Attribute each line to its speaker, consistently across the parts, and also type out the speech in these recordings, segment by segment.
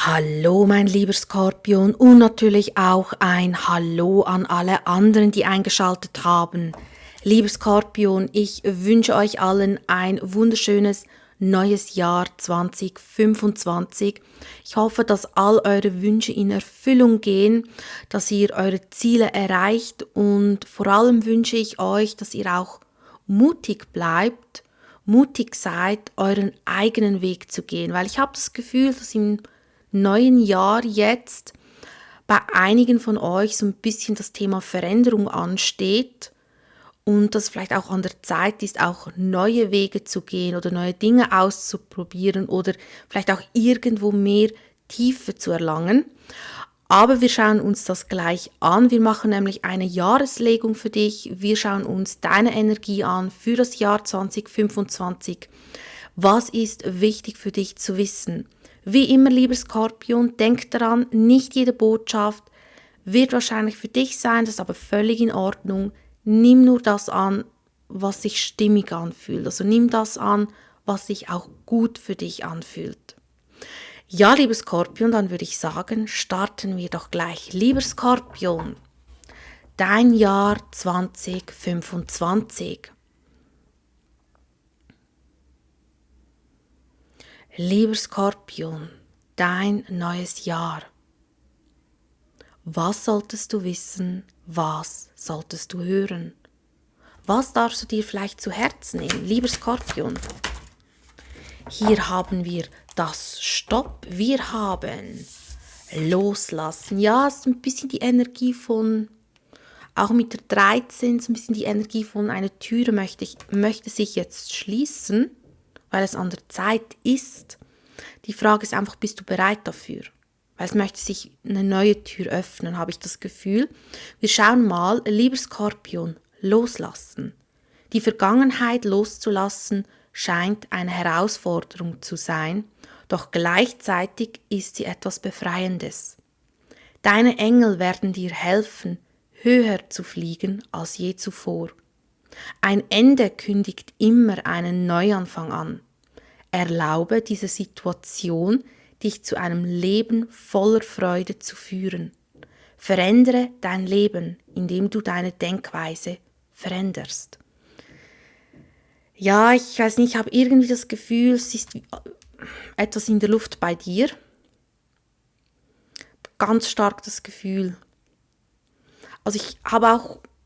Speaker 1: Hallo, mein lieber Skorpion, und natürlich auch ein Hallo an alle anderen, die eingeschaltet haben. Lieber Skorpion, ich wünsche euch allen ein wunderschönes neues Jahr 2025. Ich hoffe, dass all eure Wünsche in Erfüllung gehen, dass ihr eure Ziele erreicht, und vor allem wünsche ich euch, dass ihr auch mutig bleibt, mutig seid, euren eigenen Weg zu gehen, weil ich habe das Gefühl, dass im neuen Jahr jetzt bei einigen von euch so ein bisschen das Thema Veränderung ansteht und dass vielleicht auch an der Zeit ist, auch neue Wege zu gehen oder neue Dinge auszuprobieren oder vielleicht auch irgendwo mehr Tiefe zu erlangen. Aber wir schauen uns das gleich an. Wir machen nämlich eine Jahreslegung für dich. Wir schauen uns deine Energie an für das Jahr 2025. Was ist wichtig für dich zu wissen? Wie immer, lieber Skorpion, denk daran, nicht jede Botschaft wird wahrscheinlich für dich sein, das ist aber völlig in Ordnung. Nimm nur das an, was sich stimmig anfühlt. Also nimm das an, was sich auch gut für dich anfühlt. Ja, lieber Skorpion, dann würde ich sagen, starten wir doch gleich. Lieber Skorpion, dein Jahr 2025. Lieber Skorpion, dein neues Jahr. Was solltest du wissen? Was solltest du hören? Was darfst du dir vielleicht zu Herzen nehmen, lieber Skorpion? Hier haben wir das Stopp, wir haben Loslassen. Ja, es ist ein bisschen die Energie von, auch mit der 13, so ein bisschen die Energie von einer Türe möchte sich jetzt schließen, weil es an der Zeit ist. Die Frage ist einfach, bist du bereit dafür? Weil es möchte sich eine neue Tür öffnen, habe ich das Gefühl. Wir schauen mal, lieber Skorpion, loslassen. Die Vergangenheit loszulassen scheint eine Herausforderung zu sein, doch gleichzeitig ist sie etwas Befreiendes. Deine Engel werden dir helfen, höher zu fliegen als je zuvor. Ein Ende kündigt immer einen Neuanfang an. Erlaube dieser Situation, dich zu einem Leben voller Freude zu führen. Verändere dein Leben, indem du deine Denkweise veränderst. Ja, ich weiß nicht, ich habe irgendwie das Gefühl, es ist etwas in der Luft bei dir. Ganz stark das Gefühl. Also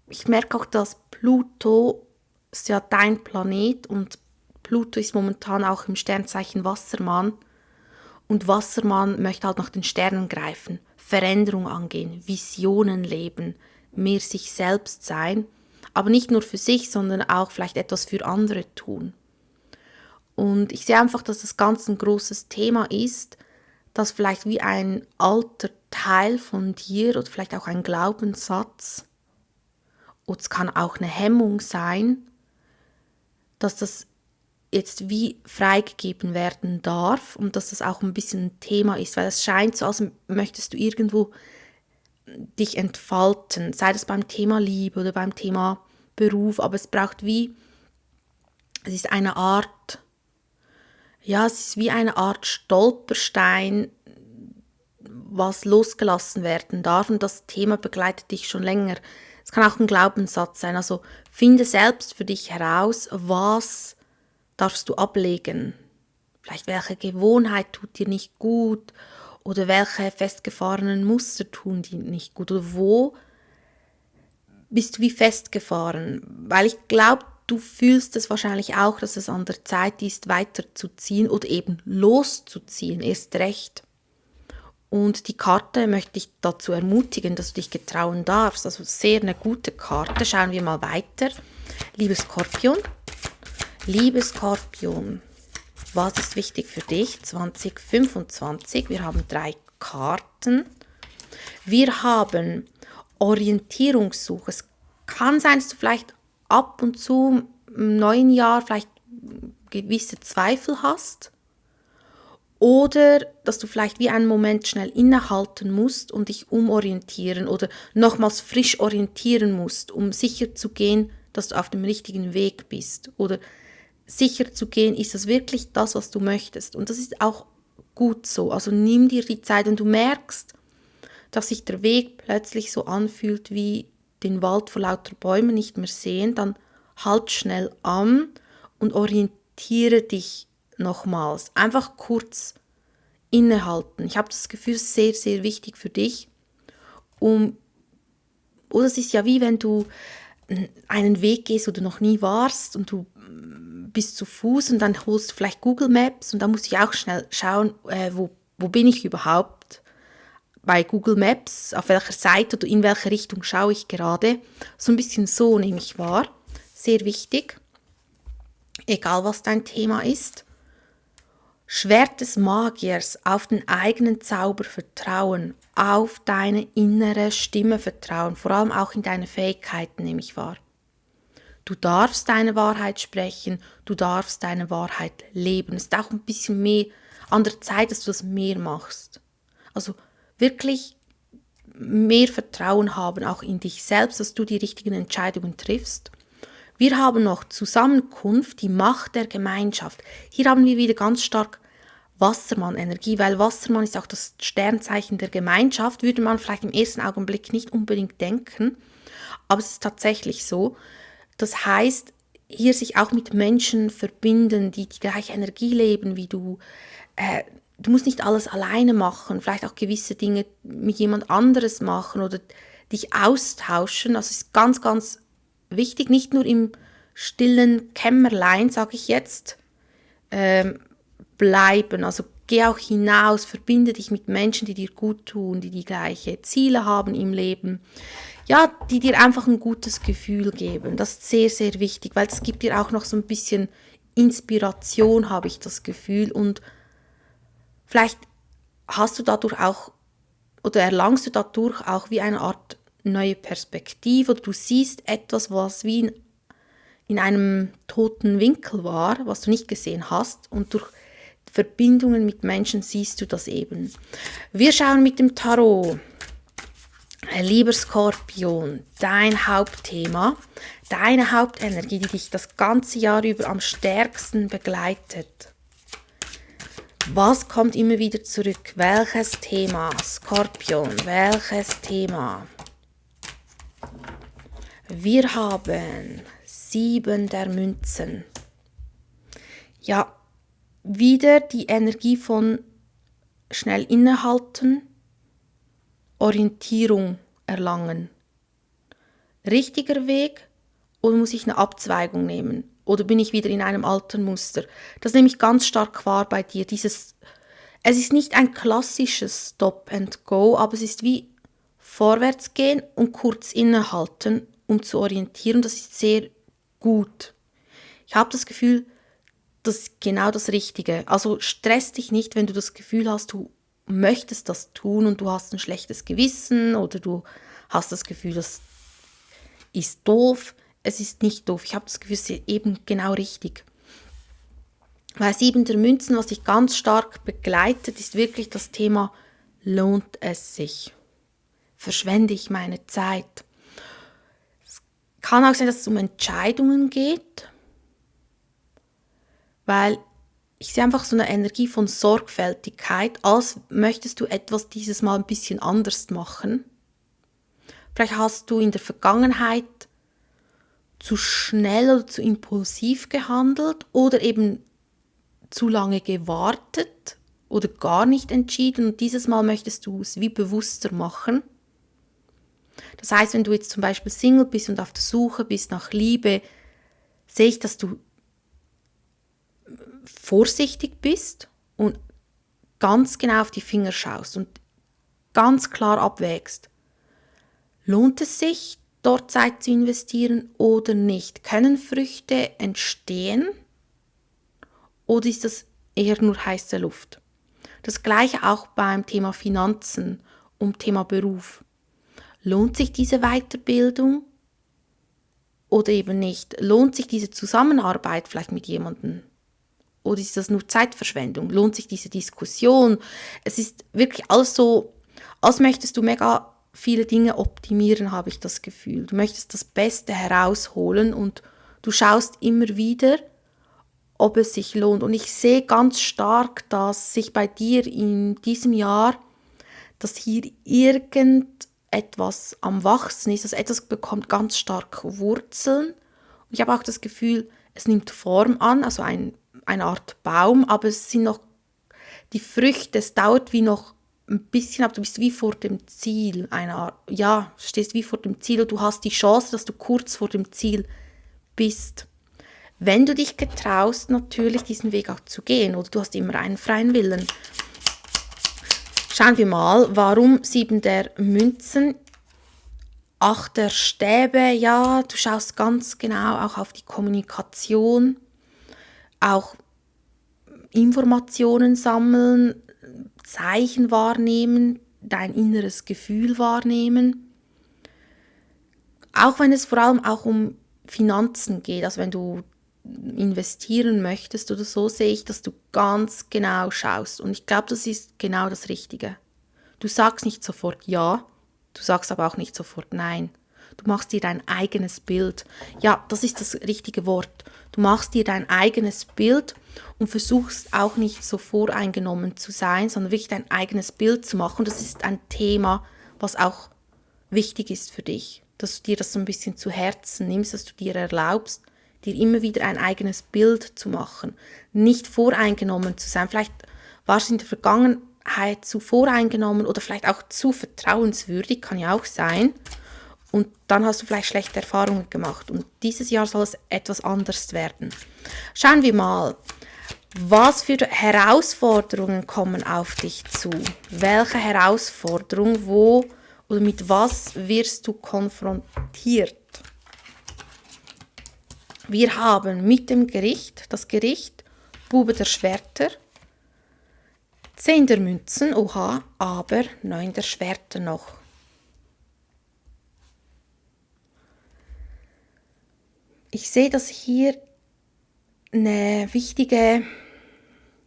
Speaker 1: ich merke auch, dass Pluto ist ja dein Planet und Pluto ist momentan auch im Sternzeichen Wassermann. Und Wassermann möchte halt nach den Sternen greifen, Veränderung angehen, Visionen leben, mehr sich selbst sein, aber nicht nur für sich, sondern auch vielleicht etwas für andere tun. Und ich sehe einfach, dass das Ganze ein großes Thema ist, dass vielleicht wie ein alter Teil von dir oder vielleicht auch ein Glaubenssatz, oder es kann auch eine Hemmung sein, dass das jetzt wie freigegeben werden darf und dass das auch ein bisschen ein Thema ist, weil es scheint so, als möchtest du irgendwo dich entfalten, sei das beim Thema Liebe oder beim Thema Beruf, aber es braucht wie, es ist eine Art, ja, es ist wie eine Art Stolperstein, was losgelassen werden darf, und das Thema begleitet dich schon länger. Es kann auch ein Glaubenssatz sein, also finde selbst für dich heraus, was darfst du ablegen. Vielleicht welche Gewohnheit tut dir nicht gut oder welche festgefahrenen Muster tun dir nicht gut oder wo bist du wie festgefahren. Weil ich glaube, du fühlst es wahrscheinlich auch, dass es an der Zeit ist, weiterzuziehen oder eben loszuziehen, erst recht. Und die Karte möchte ich dazu ermutigen, dass du dich getrauen darfst. Also sehr eine gute Karte. Schauen wir mal weiter. Lieber Skorpion, was ist wichtig für dich 2025? Wir haben 3 Karten. Wir haben Orientierungssuche. Es kann sein, dass du vielleicht ab und zu im neuen Jahr vielleicht gewisse Zweifel hast oder dass du vielleicht wie einen Moment schnell innehalten musst und dich umorientieren oder nochmals frisch orientieren musst, um sicher zu gehen, dass du auf dem richtigen Weg bist oder sicher zu gehen, ist das wirklich das, was du möchtest. Und das ist auch gut so. Also nimm dir die Zeit, und du merkst, dass sich der Weg plötzlich so anfühlt wie den Wald vor lauter Bäumen nicht mehr sehen, dann halt schnell an und orientiere dich nochmals. Einfach kurz innehalten. Ich habe das Gefühl, es ist sehr, sehr wichtig für dich. Oder es ist ja wie wenn du einen Weg gehst, wo du noch nie warst und du bist zu Fuß und dann holst du vielleicht Google Maps und dann musst du auch schnell schauen, wo bin ich überhaupt bei Google Maps, auf welcher Seite oder in welche Richtung schaue ich gerade. So ein bisschen so nehme ich wahr. Sehr wichtig, egal was dein Thema ist. Schwert des Magiers, auf den eigenen Zauber vertrauen, auf deine innere Stimme vertrauen, vor allem auch in deine Fähigkeiten nehme ich wahr. Du darfst deine Wahrheit sprechen, du darfst deine Wahrheit leben. Es ist auch ein bisschen mehr an der Zeit, dass du das mehr machst. Also wirklich mehr Vertrauen haben, auch in dich selbst, dass du die richtigen Entscheidungen triffst. Wir haben noch Zusammenkunft, die Macht der Gemeinschaft. Hier haben wir wieder ganz stark Wassermann-Energie, weil Wassermann ist auch das Sternzeichen der Gemeinschaft, würde man vielleicht im ersten Augenblick nicht unbedingt denken, aber es ist tatsächlich so. Das heißt, hier sich auch mit Menschen verbinden, die die gleiche Energie leben wie du. Du musst nicht alles alleine machen, vielleicht auch gewisse Dinge mit jemand anderes machen oder dich austauschen. Also es ist ganz, ganz wichtig, nicht nur im stillen Kämmerlein, sage ich jetzt, bleiben. Also geh auch hinaus, verbinde dich mit Menschen, die dir gut tun, die gleiche Ziele haben im Leben. Ja, die dir einfach ein gutes Gefühl geben. Das ist sehr, sehr wichtig, weil es gibt dir auch noch so ein bisschen Inspiration, habe ich das Gefühl. Und vielleicht hast du dadurch auch oder erlangst du dadurch auch wie eine Art neue Perspektive oder du siehst etwas, was wie in einem toten Winkel war, was du nicht gesehen hast, und durch Verbindungen mit Menschen siehst du das eben. Wir schauen mit dem Tarot. Lieber Skorpion, dein Hauptthema, deine Hauptenergie, die dich das ganze Jahr über am stärksten begleitet. Was kommt immer wieder zurück? Welches Thema? Skorpion, welches Thema? Wir haben 7 der Münzen. Ja, wieder die Energie von schnell innehalten, Orientierung erlangen. Richtiger Weg oder muss ich eine Abzweigung nehmen? Oder bin ich wieder in einem alten Muster? Das nehme ich ganz stark wahr bei dir. Es ist nicht ein klassisches Stop and Go, aber es ist wie vorwärts gehen und kurz innehalten, um zu orientieren. Das ist sehr gut. Ich habe das Gefühl, das ist genau das Richtige. Also stress dich nicht, wenn du das Gefühl hast, du möchtest das tun und du hast ein schlechtes Gewissen oder du hast das Gefühl, das ist doof. Es ist nicht doof. Ich habe das Gefühl, es ist eben genau richtig. Weil 7 der Münzen, was dich ganz stark begleitet, ist wirklich das Thema, lohnt es sich? Verschwende ich meine Zeit? Es kann auch sein, dass es um Entscheidungen geht, weil ich sehe einfach so eine Energie von Sorgfältigkeit, als möchtest du etwas dieses Mal ein bisschen anders machen. Vielleicht hast du in der Vergangenheit zu schnell oder zu impulsiv gehandelt oder eben zu lange gewartet oder gar nicht entschieden, und dieses Mal möchtest du es wie bewusster machen. Das heißt, wenn du jetzt zum Beispiel Single bist und auf der Suche bist nach Liebe, sehe ich, dass du vorsichtig bist und ganz genau auf die Finger schaust und ganz klar abwägst. Lohnt es sich, dort Zeit zu investieren oder nicht? Können Früchte entstehen oder ist das eher nur heiße Luft? Das Gleiche auch beim Thema Finanzen und Thema Beruf. Lohnt sich diese Weiterbildung oder eben nicht? Lohnt sich diese Zusammenarbeit vielleicht mit jemandem? Oder ist das nur Zeitverschwendung? Lohnt sich diese Diskussion? Es ist wirklich alles so, als möchtest du mega viele Dinge optimieren, habe ich das Gefühl. Du möchtest das Beste herausholen und du schaust immer wieder, ob es sich lohnt. Und ich sehe ganz stark, dass sich bei dir in diesem Jahr, dass hier irgendetwas am Wachsen ist, dass etwas bekommt ganz stark Wurzeln. Und ich habe auch das Gefühl, es nimmt Form an, also eine Art Baum, aber es sind noch die Früchte, es dauert wie noch ein bisschen, aber du bist wie vor dem Ziel, eine Art, ja, stehst wie vor dem Ziel und du hast die Chance, dass du kurz vor dem Ziel bist. Wenn du dich getraust, natürlich diesen Weg auch zu gehen, oder du hast immer einen freien Willen. Schauen wir mal, warum 7 der Münzen, 8 der Stäbe, ja, du schaust ganz genau auch auf die Kommunikation, auch Informationen sammeln, Zeichen wahrnehmen, dein inneres Gefühl wahrnehmen. Auch wenn es vor allem auch um Finanzen geht, also wenn du investieren möchtest oder so, sehe ich, dass du ganz genau schaust. Und ich glaube, das ist genau das Richtige. Du sagst nicht sofort ja, du sagst aber auch nicht sofort nein. Du machst dir dein eigenes Bild. Ja, das ist das richtige Wort. Du machst dir dein eigenes Bild und versuchst auch nicht so voreingenommen zu sein, sondern wirklich dein eigenes Bild zu machen. Und das ist ein Thema, was auch wichtig ist für dich, dass du dir das so ein bisschen zu Herzen nimmst, dass du dir erlaubst, dir immer wieder ein eigenes Bild zu machen, nicht voreingenommen zu sein. Vielleicht warst du in der Vergangenheit zu voreingenommen oder vielleicht auch zu vertrauenswürdig, kann ja auch sein. Und dann hast du vielleicht schlechte Erfahrungen gemacht. Und dieses Jahr soll es etwas anders werden. Schauen wir mal, was für Herausforderungen kommen auf dich zu? Welche Herausforderung, wo oder mit was wirst du konfrontiert? Wir haben mit dem Gericht, das Gericht, Bube der Schwerter, 10 der Münzen, oha, aber 9 der Schwerter noch. Ich sehe, dass hier eine wichtige,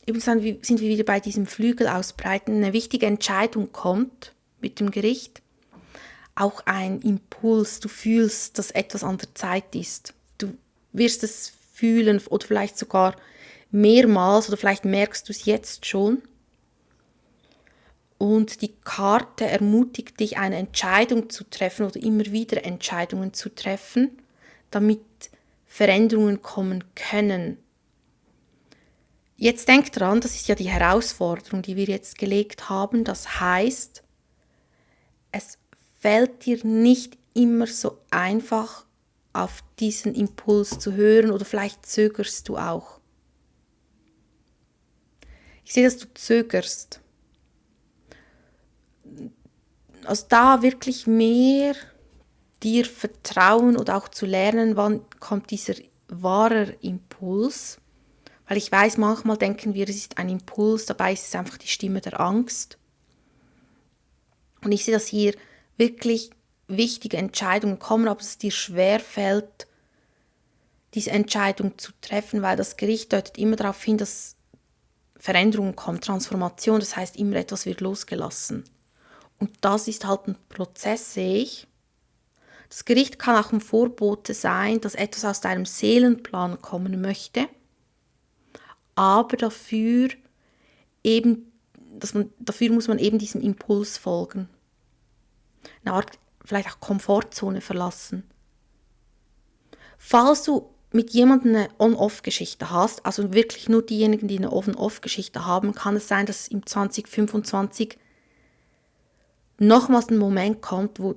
Speaker 1: eben sind wir wieder bei diesem Flügel ausbreiten, eine wichtige Entscheidung kommt mit dem Gericht. Auch ein Impuls, du fühlst, dass etwas an der Zeit ist. Du wirst es fühlen oder vielleicht sogar mehrmals oder vielleicht merkst du es jetzt schon. Und die Karte ermutigt dich, eine Entscheidung zu treffen oder immer wieder Entscheidungen zu treffen, damit Veränderungen kommen können. Jetzt denk dran, das ist ja die Herausforderung, die wir jetzt gelegt haben. Das heißt, es fällt dir nicht immer so einfach, auf diesen Impuls zu hören oder vielleicht zögerst du auch. Ich sehe, dass du zögerst. Also da wirklich mehr dir vertrauen oder auch zu lernen, wann kommt dieser wahre Impuls. Weil ich weiß, manchmal denken wir, es ist ein Impuls, dabei ist es einfach die Stimme der Angst. Und ich sehe, dass hier wirklich wichtige Entscheidungen kommen, aber es dir schwer fällt, diese Entscheidung zu treffen, weil das Gericht deutet immer darauf hin, dass Veränderungen kommen, Transformation, das heißt, immer etwas wird losgelassen. Und das ist halt ein Prozess, sehe ich. Das Gericht kann auch ein Vorbote sein, dass etwas aus deinem Seelenplan kommen möchte, aber dafür muss man eben diesem Impuls folgen. Eine Art vielleicht auch Komfortzone verlassen. Falls du mit jemandem eine On-Off-Geschichte hast, also wirklich nur diejenigen, die eine On-Off-Geschichte haben, kann es sein, dass im 2025 nochmals ein Moment kommt, wo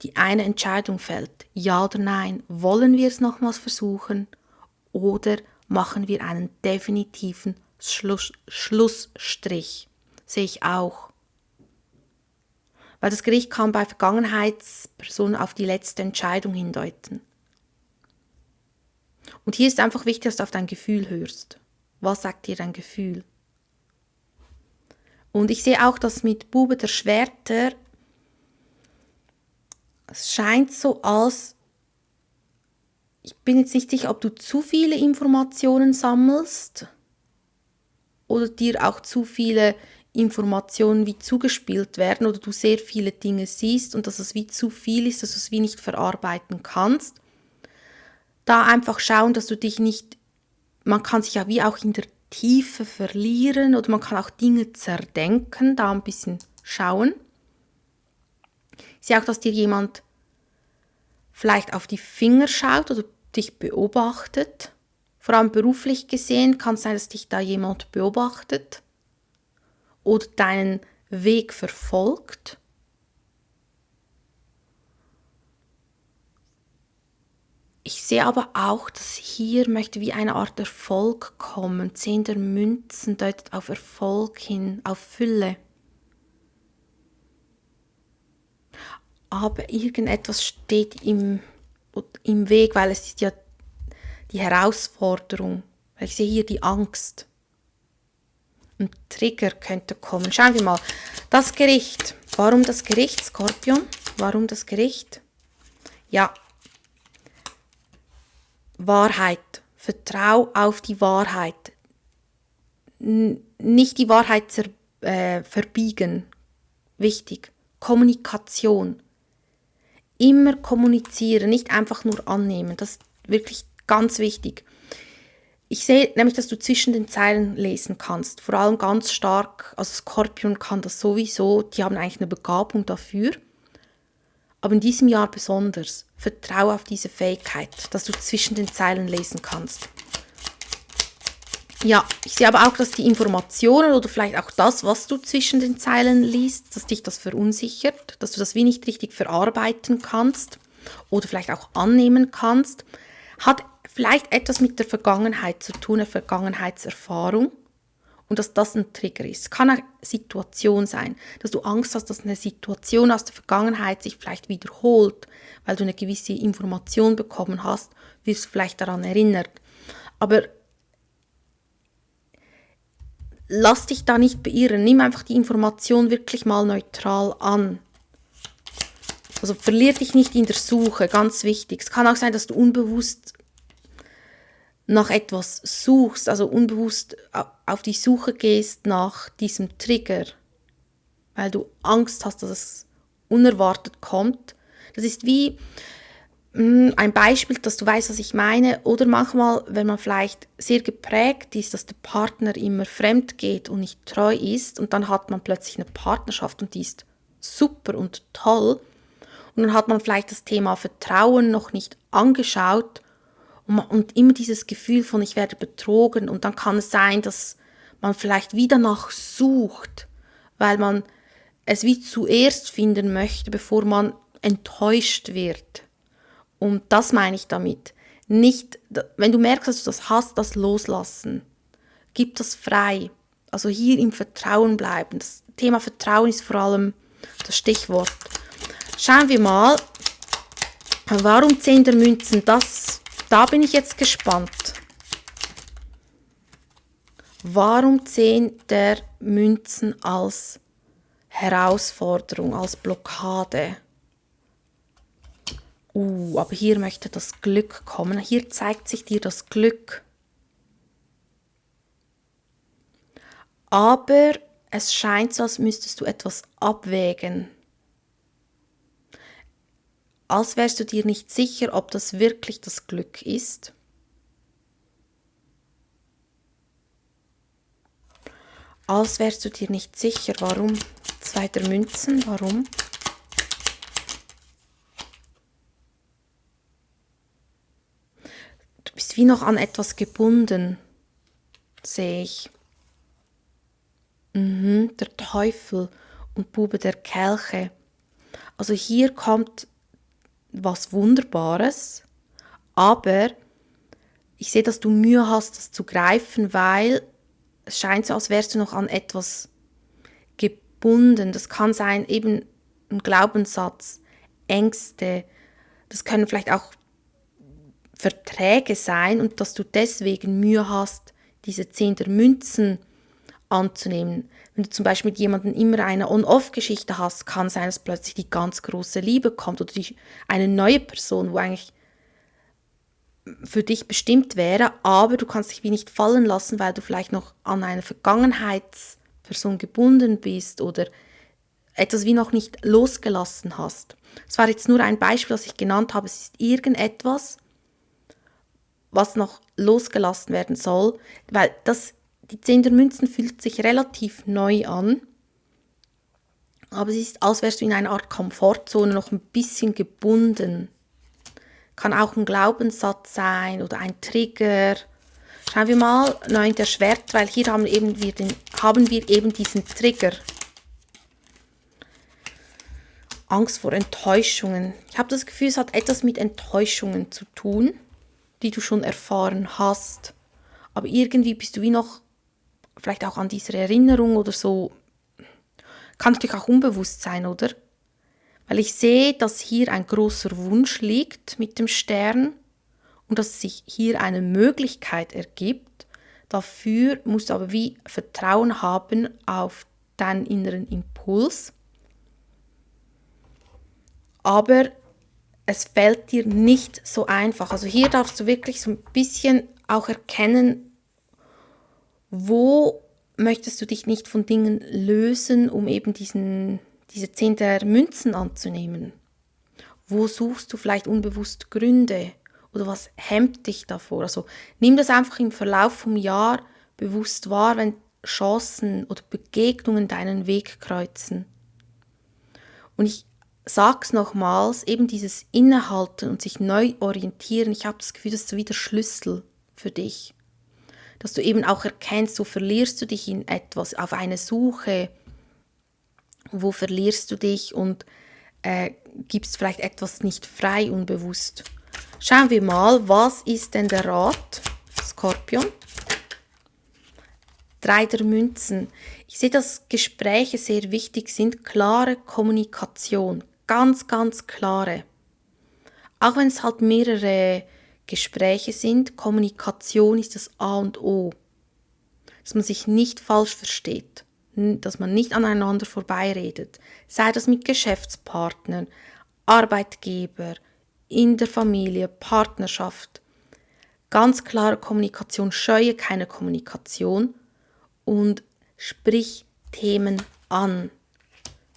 Speaker 1: die eine Entscheidung fällt. Ja oder nein, wollen wir es nochmals versuchen oder machen wir einen definitiven Schlussstrich? Sehe ich auch. Weil das Gericht kann bei Vergangenheitspersonen auf die letzte Entscheidung hindeuten. Und hier ist einfach wichtig, dass du auf dein Gefühl hörst. Was sagt dir dein Gefühl? Und ich sehe auch, dass mit Bube der Schwerter, es scheint so, als, ich bin jetzt nicht sicher, ob du zu viele Informationen sammelst oder dir auch zu viele Informationen wie zugespielt werden oder du sehr viele Dinge siehst und dass es wie zu viel ist, dass du es wie nicht verarbeiten kannst. Da einfach schauen, dass du dich nicht man kann sich ja wie auch in der Tiefe verlieren oder man kann auch Dinge zerdenken, da ein bisschen schauen. Ich sehe auch, dass dir jemand vielleicht auf die Finger schaut oder dich beobachtet. Vor allem beruflich gesehen kann es sein, dass dich da jemand beobachtet oder deinen Weg verfolgt. Ich sehe aber auch, dass hier möchte wie eine Art Erfolg kommen. 10 der Münzen deutet auf Erfolg hin, auf Fülle. Aber irgendetwas steht im Weg, weil es ist ja die Herausforderung. Ich sehe hier die Angst. Ein Trigger könnte kommen. Schauen wir mal. Das Gericht. Warum das Gericht, Skorpion? Warum das Gericht? Ja. Wahrheit. Vertrau auf die Wahrheit. Nicht die Wahrheit verbiegen. Wichtig. Kommunikation. Immer kommunizieren, nicht einfach nur annehmen. Das ist wirklich ganz wichtig. Ich sehe nämlich, dass du zwischen den Zeilen lesen kannst. Vor allem ganz stark, also Skorpion kann das sowieso, die haben eigentlich eine Begabung dafür. Aber in diesem Jahr besonders, vertraue auf diese Fähigkeit, dass du zwischen den Zeilen lesen kannst. Ja, ich sehe aber auch, dass die Informationen oder vielleicht auch das, was du zwischen den Zeilen liest, dass dich das verunsichert, dass du das wie nicht richtig verarbeiten kannst oder vielleicht auch annehmen kannst, hat vielleicht etwas mit der Vergangenheit zu tun, eine Vergangenheitserfahrung und dass das ein Trigger ist. Kann eine Situation sein, dass du Angst hast, dass eine Situation aus der Vergangenheit sich vielleicht wiederholt, weil du eine gewisse Information bekommen hast, wirst du vielleicht daran erinnert. Aber lass dich da nicht beirren, nimm einfach die Information wirklich mal neutral an. Also verlier dich nicht in der Suche, ganz wichtig. Es kann auch sein, dass du unbewusst nach etwas suchst, also unbewusst auf die Suche gehst nach diesem Trigger, weil du Angst hast, dass es unerwartet kommt. Das ist wie ein Beispiel, dass du weißt, was ich meine. Oder manchmal, wenn man vielleicht sehr geprägt ist, dass der Partner immer fremd geht und nicht treu ist und dann hat man plötzlich eine Partnerschaft und die ist super und toll und dann hat man vielleicht das Thema Vertrauen noch nicht angeschaut und immer dieses Gefühl von ich werde betrogen und dann kann es sein, dass man vielleicht wieder danach sucht, weil man es wie zuerst finden möchte, bevor man enttäuscht wird. Und das meine ich damit. Nicht, wenn du merkst, dass du das hast, das loslassen. Gib das frei. Also hier im Vertrauen bleiben. Das Thema Vertrauen ist vor allem das Stichwort. Schauen wir mal, warum 10 der Münzen? Da bin ich jetzt gespannt. Warum 10 der Münzen als Herausforderung, als Blockade? Aber hier möchte das Glück kommen. Hier zeigt sich dir das Glück. Aber es scheint so, als müsstest du etwas abwägen. Als wärst du dir nicht sicher, ob das wirklich das Glück ist. Als wärst du dir nicht sicher, warum 2 der Münzen, warum? Du bist wie noch an etwas gebunden, sehe ich. Der Teufel und Bube der Kelche. Also hier kommt was Wunderbares, aber ich sehe, dass du Mühe hast, das zu greifen, weil es scheint so, als wärst du noch an etwas gebunden. Das kann sein, eben ein Glaubenssatz, Ängste, das können vielleicht auch Verträge sein und dass du deswegen Mühe hast, diese 10 der Münzen anzunehmen. Wenn du zum Beispiel mit jemandem immer eine On-Off-Geschichte hast, kann sein, dass plötzlich die ganz große Liebe kommt oder eine neue Person, wo eigentlich für dich bestimmt wäre, aber du kannst dich wie nicht fallen lassen, weil du vielleicht noch an eine Vergangenheitsperson gebunden bist oder etwas wie noch nicht losgelassen hast. Es war jetzt nur ein Beispiel, das ich genannt habe. Es ist irgendetwas, was noch losgelassen werden soll, weil die 10 der Münzen fühlt sich relativ neu an, aber es ist, als wärst du in einer Art Komfortzone noch ein bisschen gebunden. Kann auch ein Glaubenssatz sein oder ein Trigger. Schauen wir mal 9 der Schwert, weil hier haben wir eben diesen Trigger. Angst vor Enttäuschungen. Ich habe das Gefühl, es hat etwas mit Enttäuschungen zu tun, die du schon erfahren hast. Aber irgendwie bist du wie noch, vielleicht auch an dieser Erinnerung oder so, kann natürlich auch unbewusst sein, oder? Weil ich sehe, dass hier ein großer Wunsch liegt mit dem Stern und dass sich hier eine Möglichkeit ergibt. Dafür musst du aber wie Vertrauen haben auf deinen inneren Impuls. Aber es fällt dir nicht so einfach. Also hier darfst du wirklich so ein bisschen auch erkennen, wo möchtest du dich nicht von Dingen lösen, um eben diese 10 der Münzen anzunehmen? Wo suchst du vielleicht unbewusst Gründe? Oder was hemmt dich davor? Also nimm das einfach im Verlauf vom Jahr bewusst wahr, wenn Chancen oder Begegnungen deinen Weg kreuzen. Und ich sag's nochmals, eben dieses Innehalten und sich neu orientieren, ich habe das Gefühl, das ist so wie der Schlüssel für dich. Dass du eben auch erkennst, wo verlierst du dich in etwas, auf eine Suche, wo verlierst du dich und gibst vielleicht etwas nicht frei, unbewusst. Schauen wir mal, was ist denn der Rat, Skorpion? 3 der Münzen. Ich sehe, dass Gespräche sehr wichtig sind, klare Kommunikation, ganz, ganz klare. Auch wenn es halt mehrere Gespräche sind, Kommunikation ist das A und O. Dass man sich nicht falsch versteht, dass man nicht aneinander vorbeiredet, sei das mit Geschäftspartnern, Arbeitgeber, in der Familie, Partnerschaft. Ganz klare Kommunikation, scheue keine Kommunikation und sprich Themen an.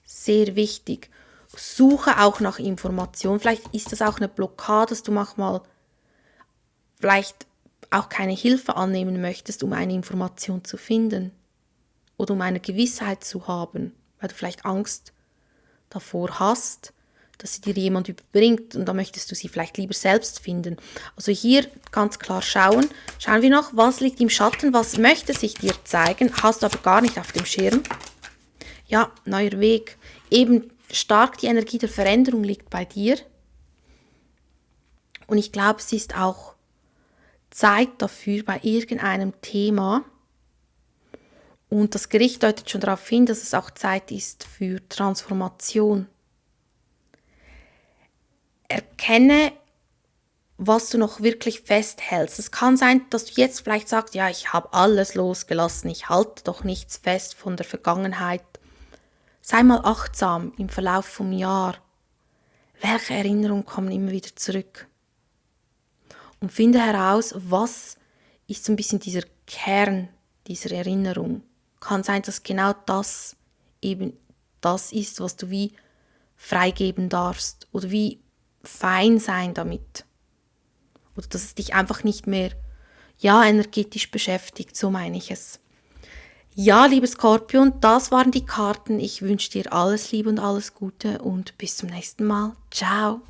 Speaker 1: Sehr wichtig. Suche auch nach Informationen. Vielleicht ist das auch eine Blockade, dass du manchmal vielleicht auch keine Hilfe annehmen möchtest, um eine Information zu finden oder um eine Gewissheit zu haben, weil du vielleicht Angst davor hast, dass sie dir jemand überbringt und da möchtest du sie vielleicht lieber selbst finden. Also hier ganz klar schauen wir noch, was liegt im Schatten, was möchte sich dir zeigen, hast du aber gar nicht auf dem Schirm. Ja, neuer Weg. Eben stark die Energie der Veränderung liegt bei dir. Und ich glaube, es ist auch Zeit dafür bei irgendeinem Thema. Und das Gericht deutet schon darauf hin, dass es auch Zeit ist für Transformation. Erkenne, was du noch wirklich festhältst. Es kann sein, dass du jetzt vielleicht sagst, ja, ich habe alles losgelassen, ich halte doch nichts fest von der Vergangenheit. Sei mal achtsam im Verlauf vom Jahr. Welche Erinnerungen kommen immer wieder zurück? Und finde heraus, was ist so ein bisschen dieser Kern dieser Erinnerung. Kann sein, dass genau das eben das ist, was du wie freigeben darfst oder wie fein sein damit. Oder dass es dich einfach nicht mehr, energetisch beschäftigt, so meine ich es. Ja, liebe Skorpion, das waren die Karten. Ich wünsche dir alles Liebe und alles Gute und bis zum nächsten Mal. Ciao.